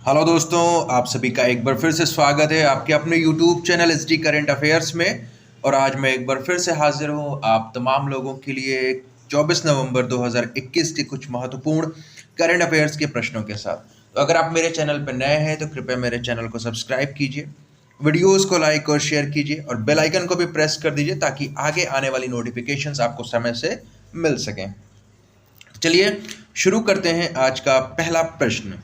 Hello दोस्तों, आप सभी का एक बार फिर से स्वागत है आपके अपने YouTube channel SD current affairs में। और आज मैं एक बार फिर से हाजिर हूँ आप तमाम लोगों के लिए 24 नवंबर 2021 के कुछ महत्वपूर्ण करंट अफेयर्स के प्रश्नों के साथ। तो अगर आप मेरे चैनल पर नए हैं तो कृपया मेरे चैनल को सब्सक्राइब कीजिए, वीडियोस को लाइक और शेयर कीजिए और बेल आइकन को भी प्रेस कर दीजिए ताकि आगे आने वाली नोटिफिकेशंस आपको समय से मिल सकें। चलिए शुरू करते हैं आज का पहला प्रश्न।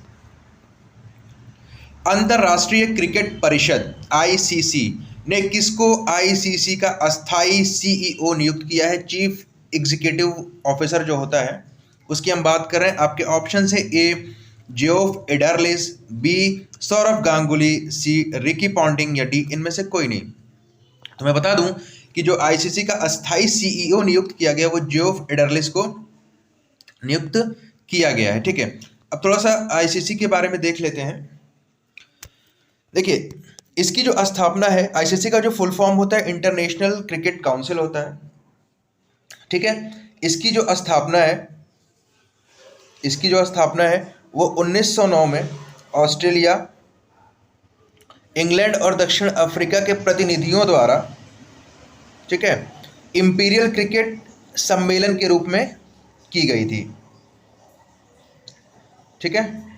अंतर्राष्ट्रीय क्रिकेट परिषद आईसीसी ने किसको आईसीसी का अस्थाई सीईओ नियुक्त किया है? चीफ एग्जीक्यूटिव ऑफिसर जो होता है उसकी हम बात कर रहे हैं। आपके ऑप्शन है ए जियोफ एडरलिस, बी सौरभ गांगुली, सी रिकी पॉन्टिंग या डी इनमें से कोई नहीं। तो मैं बता दूं कि जो आईसीसी का अस्थाई सीईओ नियुक्त किया गया वो जियोफ एडरलिस को नियुक्त किया गया है। ठीक है, अब थोड़ा सा आईसीसी के बारे में देख लेते हैं। देखिए, इसकी जो स्थापना है, आईसीसी का जो फुल फॉर्म होता है इंटरनेशनल क्रिकेट काउंसिल होता है। ठीक है, इसकी जो स्थापना है वो 1909 में ऑस्ट्रेलिया, इंग्लैंड और दक्षिण अफ्रीका के प्रतिनिधियों द्वारा, ठीक है, इंपीरियल क्रिकेट सम्मेलन के रूप में की गई थी। ठीक है,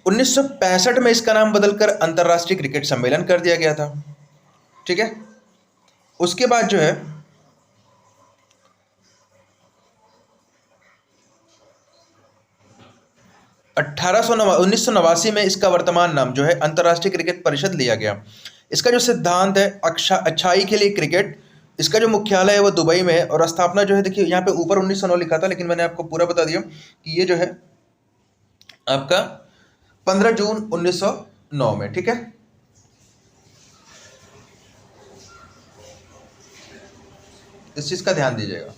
1965 में इसका नाम बदलकर अंतर्राष्ट्रीय क्रिकेट सम्मेलन कर दिया गया था। ठीक है, उसके बाद जो है 1989 में इसका वर्तमान नाम जो है अंतर्राष्ट्रीय क्रिकेट परिषद लिया गया। इसका जो सिद्धांत है अच्छाई के लिए क्रिकेट, इसका जो मुख्यालय है वो दुबई में है। और स्थापना जो है, देखिए यहाँ पे ऊपर 1909 लिखा था लेकिन मैंने आपको पूरा बता दिया कि ये जो है आपका 15 जून 1909 में। ठीक है, इस चीज का ध्यान दीजिएगा।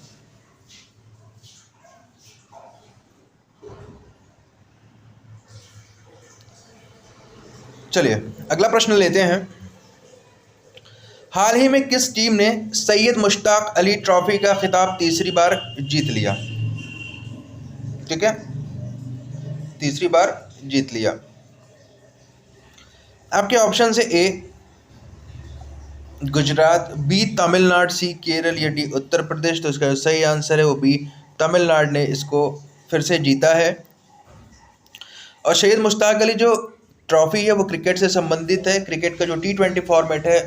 चलिए अगला प्रश्न लेते हैं। हाल ही में किस टीम ने सैयद मुश्ताक अली ट्रॉफी का खिताब तीसरी बार जीत लिया? ठीक है, तीसरी बार जीत लिया। आपके ऑप्शन से ए गुजरात, बी तमिलनाडु, सी केरल या डी उत्तर प्रदेश। तो इसका सही आंसर है वो बी, तमिलनाडु ने इसको फिर से जीता है। और सैयद मुश्ताक अली जो ट्रॉफी है वो क्रिकेट से संबंधित है। क्रिकेट का जो T20 फॉर्मेट है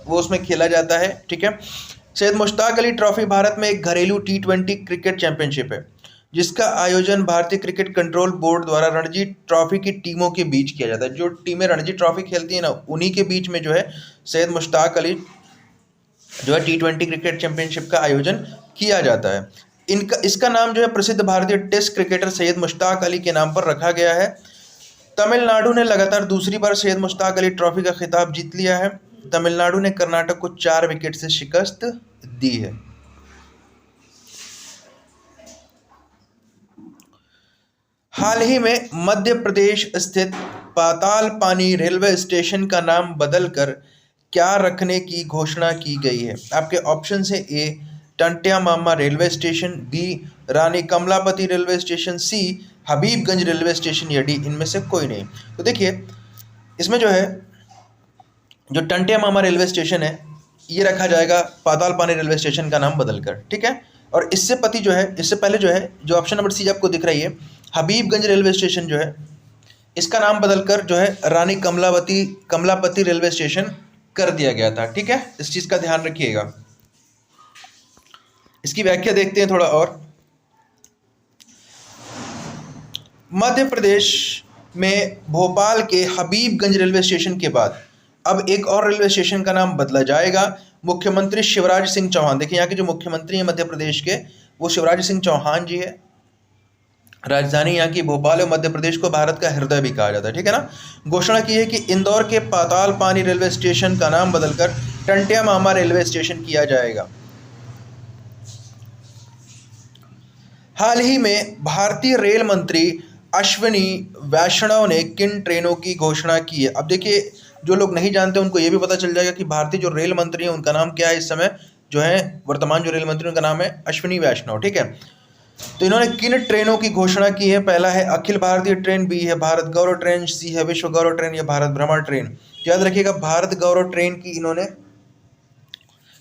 वो उसमें खेला जाता है। ठीक है, सैयद मुश्ताक अली ट्रॉफी भारत में एक घरेलू T20 क्रिकेट चैंपियनशिप है जिसका आयोजन भारतीय क्रिकेट कंट्रोल बोर्ड द्वारा रणजी ट्रॉफी की टीमों के बीच किया जाता है। जो टीमें रणजी ट्रॉफी खेलती है ना, उन्हीं के बीच में जो है सैयद मुश्ताक अली जो है T20 क्रिकेट चैंपियनशिप का आयोजन किया जाता है। इसका नाम जो है प्रसिद्ध भारतीय टेस्ट क्रिकेटर सैयद मुश्ताक अली के नाम पर रखा गया है। तमिलनाडु ने लगातार दूसरी बार सैयद मुश्ताक अली ट्रॉफी का खिताब जीत लिया है। तमिलनाडु ने कर्नाटक को 4 विकेट से शिकस्त दी है। हाल ही में मध्य प्रदेश स्थित पाताल पानी रेलवे स्टेशन का नाम बदलकर क्या रखने की घोषणा की गई है? आपके ऑप्शन है ए टंट्या मामा रेलवे स्टेशन, बी रानी कमलापति रेलवे स्टेशन, सी हबीबगंज रेलवे स्टेशन या डी इनमें से कोई नहीं। तो देखिए, इसमें जो है जो टंट्या मामा रेलवे स्टेशन है ये रखा जाएगा पाताल पानी रेलवे स्टेशन का नाम बदलकर। ठीक है, और इससे पहले जो है जो ऑप्शन नंबर सी आपको दिख रही है हबीबगंज रेलवे स्टेशन जो है इसका नाम बदलकर जो है रानी कमलापति रेलवे स्टेशन कर दिया गया था। ठीक है, इस चीज का ध्यान रखिएगा। इसकी व्याख्या देखते हैं थोड़ा और। मध्य प्रदेश में भोपाल के हबीबगंज रेलवे स्टेशन के बाद अब एक और रेलवे स्टेशन का नाम बदला जाएगा। मुख्यमंत्री शिवराज सिंह चौहान, देखिए यहाँ के जो मुख्यमंत्री हैं मध्य प्रदेश के वो शिवराज सिंह चौहान जी है। राजधानी यहाँ की भोपाल है। मध्य प्रदेश को भारत का हृदय भी कहा जाता है। ठीक है ना, घोषणा की है कि इंदौर के पाताल पानी रेलवे स्टेशन का नाम बदलकर टंट्या मामा रेलवे स्टेशन किया जाएगा। हाल ही में भारतीय रेल मंत्री अश्विनी वैष्णव ने किन ट्रेनों की घोषणा की है? अब देखिए, जो लोग नहीं जानते उनको ये भी पता चल जाएगा कि भारतीय जो रेल मंत्री हैं उनका नाम क्या है। इस समय जो है वर्तमान जो रेल मंत्री उनका नाम है अश्विनी वैष्णव। ठीक है, तो इन्होंने किन ट्रेनों की घोषणा की है? पहला है अखिल भारतीय ट्रेन, बी है भारत गौरव ट्रेन, सी है विश्व गौरव ट्रेन या भारत भ्रमण ट्रेन। तो याद रखिएगा भारत गौरव ट्रेन की इन्होंने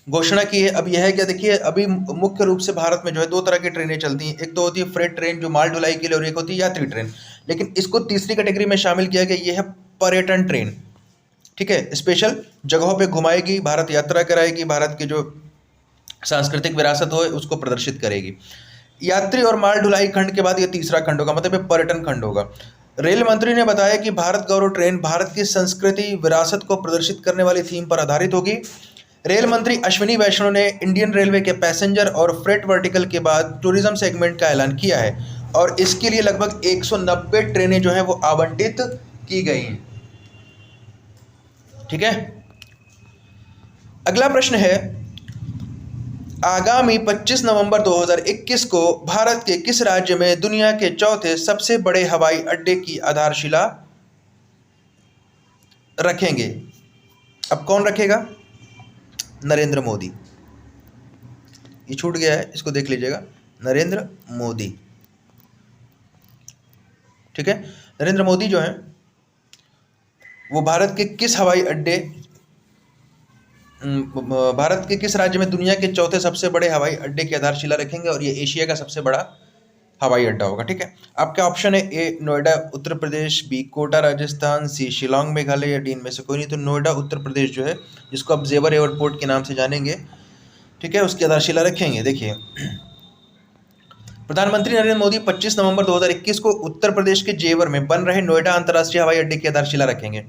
घोषणा की है। अब यह है क्या, देखिए अभी मुख्य रूप से भारत में जो है दो तरह की ट्रेनें चलती हैं, एक तो होती है फ्रेट ट्रेन जो माल ढुलाई के लिए, और एक होती है यात्री ट्रेन। लेकिन इसको तीसरी कैटेगरी में शामिल किया गया, ये है पर्यटन ट्रेन। ठीक है, स्पेशल जगहों पे घुमाएगी, भारत यात्रा कराएगी, भारत की जो सांस्कृतिक विरासत हो उसको प्रदर्शित करेगी। यात्री और माल ढुलाई खंड के बाद ये तीसरा खंड होगा, मतलब ये पर्यटन खंड होगा। रेल मंत्री ने बताया कि भारत गौरव ट्रेन भारत की संस्कृति विरासत को प्रदर्शित करने वाली थीम पर आधारित होगी। रेल मंत्री अश्विनी वैष्णव ने इंडियन रेलवे के पैसेंजर और फ्रेट वर्टिकल के बाद टूरिज्म सेगमेंट का ऐलान किया है और इसके लिए लगभग 190 ट्रेनें जो है वो आवंटित की गई हैं। ठीक है, अगला प्रश्न है, आगामी 25 नवंबर 2021 को भारत के किस राज्य में दुनिया के चौथे सबसे बड़े हवाई अड्डे की आधारशिला रखेंगे? अब कौन रखेगा? नरेंद्र मोदी। ये छूट गया है, इसको देख लीजिएगा, नरेंद्र मोदी। ठीक है, नरेंद्र मोदी जो है वो भारत के किस हवाई अड्डे, भारत के किस राज्य में दुनिया के चौथे सबसे बड़े हवाई अड्डे की आधारशिला रखेंगे, और ये एशिया का सबसे बड़ा हवाई अड्डा होगा। ठीक है, आपका ऑप्शन है ए नोएडा उत्तर प्रदेश, बी कोटा राजस्थान, सी शिलोंग मेघालय या डी इनमें से कोई नहीं। तो नोएडा उत्तर प्रदेश जो है, जिसको आप जेवर एयरपोर्ट के नाम से जानेंगे, ठीक है, उसकी आधारशिला रखेंगे। देखिए, प्रधानमंत्री नरेंद्र मोदी 25 नवंबर 2021 को उत्तर प्रदेश के जेवर में बन रहे नोएडा अंतर्राष्ट्रीय हवाई अड्डे की आधारशिला रखेंगे।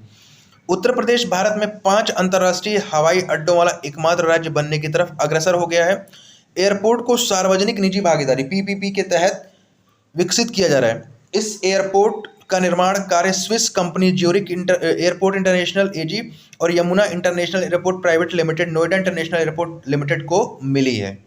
उत्तर प्रदेश भारत में 5 अंतर्राष्ट्रीय हवाई अड्डों वाला एकमात्र राज्य बनने की तरफ अग्रसर हो गया है। एयरपोर्ट को सार्वजनिक निजी भागीदारी पीपीपी के तहत विकसित किया जा रहा है। इस एयरपोर्ट का निर्माण कार्य Swiss company Zurich airport international AG और Yamuna international airport private limited Noida international airport limited को मिली है।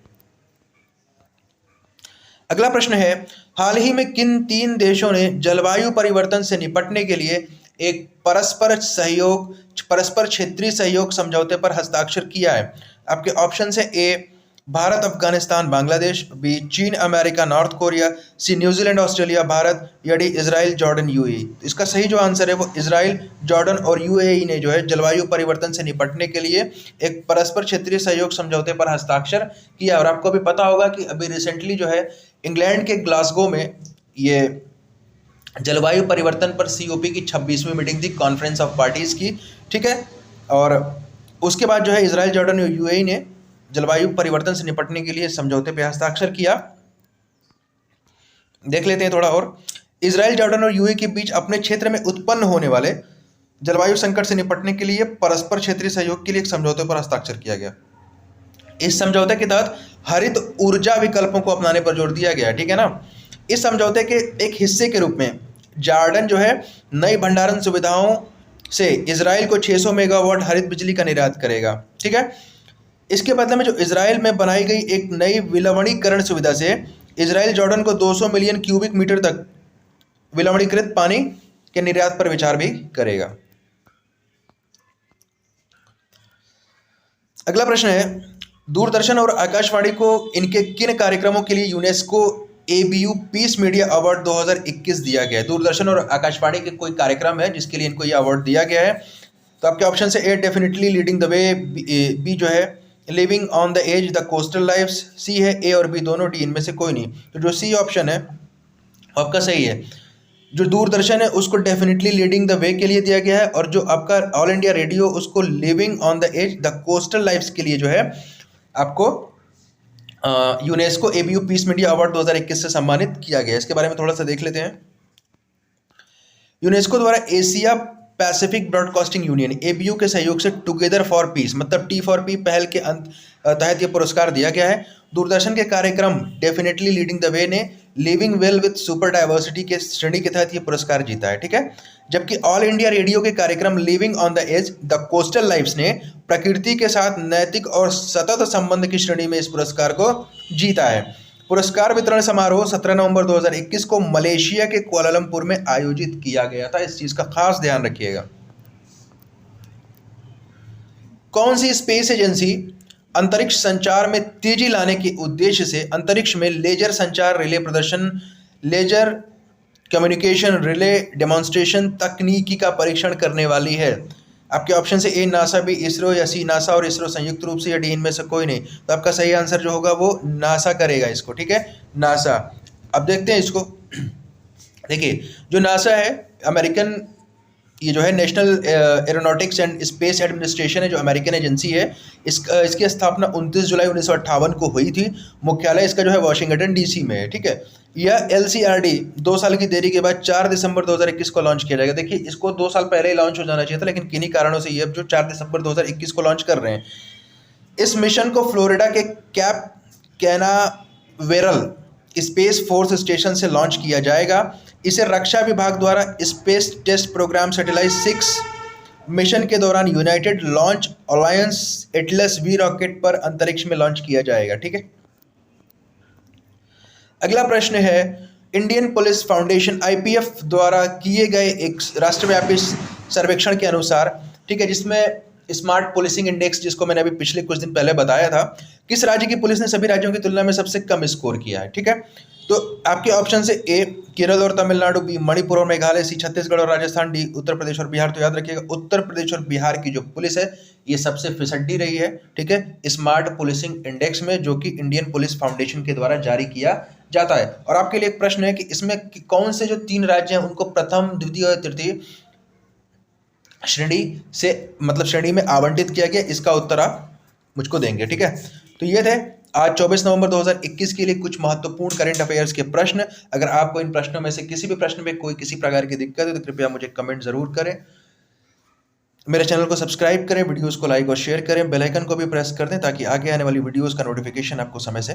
अगला प्रश्न है, हाल ही में किन 3 देशों ने जलवायु परिवर्तन से निपटने के लिए एक परस्पर क्षेत्रीय सहयोग समझौते पर हस्ताक्षर किया है? आपके ऑप्शन है ए भारत अफगानिस्तान बांग्लादेश, बी चीन अमेरिका नॉर्थ कोरिया, सी न्यूजीलैंड ऑस्ट्रेलिया भारत या डी इजराइल जॉर्डन यूएई। इसका सही जो आंसर है वो इजराइल जॉर्डन और यूएई ने जो है जलवायु परिवर्तन से निपटने के लिए एक परस्पर क्षेत्रीय सहयोग समझौते पर हस्ताक्षर किया। और आपको भी पता होगा कि अभी रिसेंटली जो है इंग्लैंड के ग्लासगो में ये जलवायु परिवर्तन पर सीओपी की 26वीं मीटिंग थी, कॉन्फ्रेंस ऑफ पार्टीज की। ठीक है, और उसके बाद जो है इजराइल जॉर्डन और यूएई ने जलवायु परिवर्तन से निपटने के लिए समझौते पर हस्ताक्षर किया। देख लेते हैं थोड़ा और। इजराइल जॉर्डन और यूएई के बीच अपने क्षेत्र में उत्पन्न होने वाले जलवायु संकट से निपटने के लिए परस्पर क्षेत्रीय सहयोग के लिए एक समझौते पर हस्ताक्षर किया गया। इस समझौते के तहत हरित ऊर्जा विकल्पों को अपनाने पर जोर दिया गया। ठीक है ना। इस समझौते के एक हिस्से के रूप में जॉर्डन जो है नई भंडारण सुविधाओं से इजराइल को 600 मेगावाट हरित बिजली का निर्यात करेगा। ठीक है, इसके बदले में जो इजराइल में बनाई गई एक नई विलवणीकरण सुविधा से इजराइल जॉर्डन को 200 मिलियन क्यूबिक मीटर तक विलवणीकृत पानी के निर्यात पर विचार भी करेगा। अगला प्रश्न है, दूरदर्शन और आकाशवाणी को इनके किन कार्यक्रमों के लिए UNESCO ABU peace media award 2021 दिया गया है? दूरदर्शन और आकाशवाणी के कोई कार्यक्रम है जिसके लिए इनको ये अवार्ड दिया गया है। तो आपके ऑप्शन से A definitely leading the way, B जो है living on the edge the coastal lifes, C है ए और बी दोनों, डी इनमें से कोई नहीं। तो जो सी ऑप्शन है आपका सही है। जो दूरदर्शन है उसको डेफिनेटली लीडिंग द वे के लिए दिया गया है, और जो आपका ऑल इंडिया रेडियो उसको living on the edge the coastal lifes के लिए जो है आपको UNESCO ABU peace media award 2021 से सम्मानित किया गया। इसके बारे में थोड़ा सा देख लेते हैं। यूनेस्को द्वारा Asia Pacific broadcasting union ABU के सहयोग से टुगेदर फॉर पीस मतलब टी फॉर पी पहल के तहत ये पुरस्कार दिया गया है। दूरदर्शन के कार्यक्रम डेफिनेटली लीडिंग द वे ने living well with super diversity के श्रेणी के तहत ये पुरस्कार जीता है। ठीक है, जबकि ऑल इंडिया रेडियो के कार्यक्रम living on the edge the coastal lifes ने प्रकृति के साथ नैतिक और सतत संबंध की श्रेणी में इस पुरस्कार को जीता है। पुरस्कार वितरण समारोह 17 नवंबर 2021 को मलेशिया के कुआलालंपुर में आयोजित किया गया था। इस चीज का खास ध्यान रखिएगा। कौन सी स्पेस एजेंसी अंतरिक्ष संचार में तेजी लाने के उद्देश्य से अंतरिक्ष में लेजर संचार रिले प्रदर्शन, लेजर कम्युनिकेशन रिले डेमोन्स्ट्रेशन तकनीकी का परीक्षण करने वाली है। आपके ऑप्शन से ए नासा, बी इसरो, या सी नासा और इसरो संयुक्त रूप से, या डी इनमें से कोई नहीं। तो आपका सही आंसर जो होगा वो नासा करेगा इसको, ठीक है, नासा। अब देखते हैं इसको। देखिए, जो नासा है अमेरिकन, ये जो है national aeronautics and space administration है, जो अमेरिकन एजेंसी है, इसकी स्थापना 29 जुलाई 1958 को हुई थी। मुख्यालय इसका जो है वाशिंगटन डीसी में है, ठीक है। यह LCRD 2 साल की देरी के बाद 4 दिसंबर 2021 को लॉन्च किया जाएगा। देखिए, इसको 2 साल पहले ही लॉन्च हो जाना चाहिए था, लेकिन किन्हीं कारणों से ये अब जो 4 दिसंबर 2021 को लॉन्च कर रहे हैं। इस मिशन को फ्लोरिडा के Cape Canaveral Space Force Station से लॉन्च किया जाएगा। इसे रक्षा विभाग द्वारा space test program satellite 6 mission के दौरान United Launch Alliance Atlas V rocket पर अंतरिक्ष में लॉन्च किया जाएगा, ठीक है। अगला प्रश्न है, इंडियन पुलिस फाउंडेशन IPF द्वारा किए गए एक राष्ट्रव्यापी सर्वेक्षण के अनुसार, ठीक है, जिसमें स्मार्ट पुलिसिंग इंडेक्स, जिसको मैंने अभी पिछले कुछ दिन पहले बताया था, किस राज्य की पुलिस ने सभी राज्यों की तुलना में सबसे कम स्कोर किया है, ठीक है। तो आपके ऑप्शन से ए केरल और तमिलनाडु, बी मणिपुर और मेघालय, सी छत्तीसगढ़ और राजस्थान, डी उत्तर प्रदेश और बिहार। तो याद रखिएगा, उत्तर प्रदेश और बिहार की जो पुलिस है ये सबसे फिसड्डी रही है, ठीक है, स्मार्ट पुलिसिंग इंडेक्स में, जो कि इंडियन पुलिस फाउंडेशन के द्वारा जारी किया जाता है। और आपके लिए एक प्रश्न है कि इसमें कौन से जो 3 राज्य हैं उनको प्रथम, द्वितीय और तृतीय श्रेणी से, मतलब श्रेणी में आवंटित किया गया, इसका उत्तर आप मुझको देंगे, ठीक है। तो ये थे आज 24 नवंबर 2021 के लिए कुछ महत्वपूर्ण करंट अफेयर्स के प्रश्न। अगर आपको इन प्रश्नों में से किसी भी प्रश्न में कोई किसी प्रकार की दिक्कत है तो कृपया मुझे कमेंट जरूर करें। मेरे चैनल को सब्सक्राइब करें, वीडियोस को लाइक और शेयर करें, बेल आइकन को भी प्रेस कर दें ताकि आगे आने वाली वीडियोस का नोटिफिकेशन आपको समय से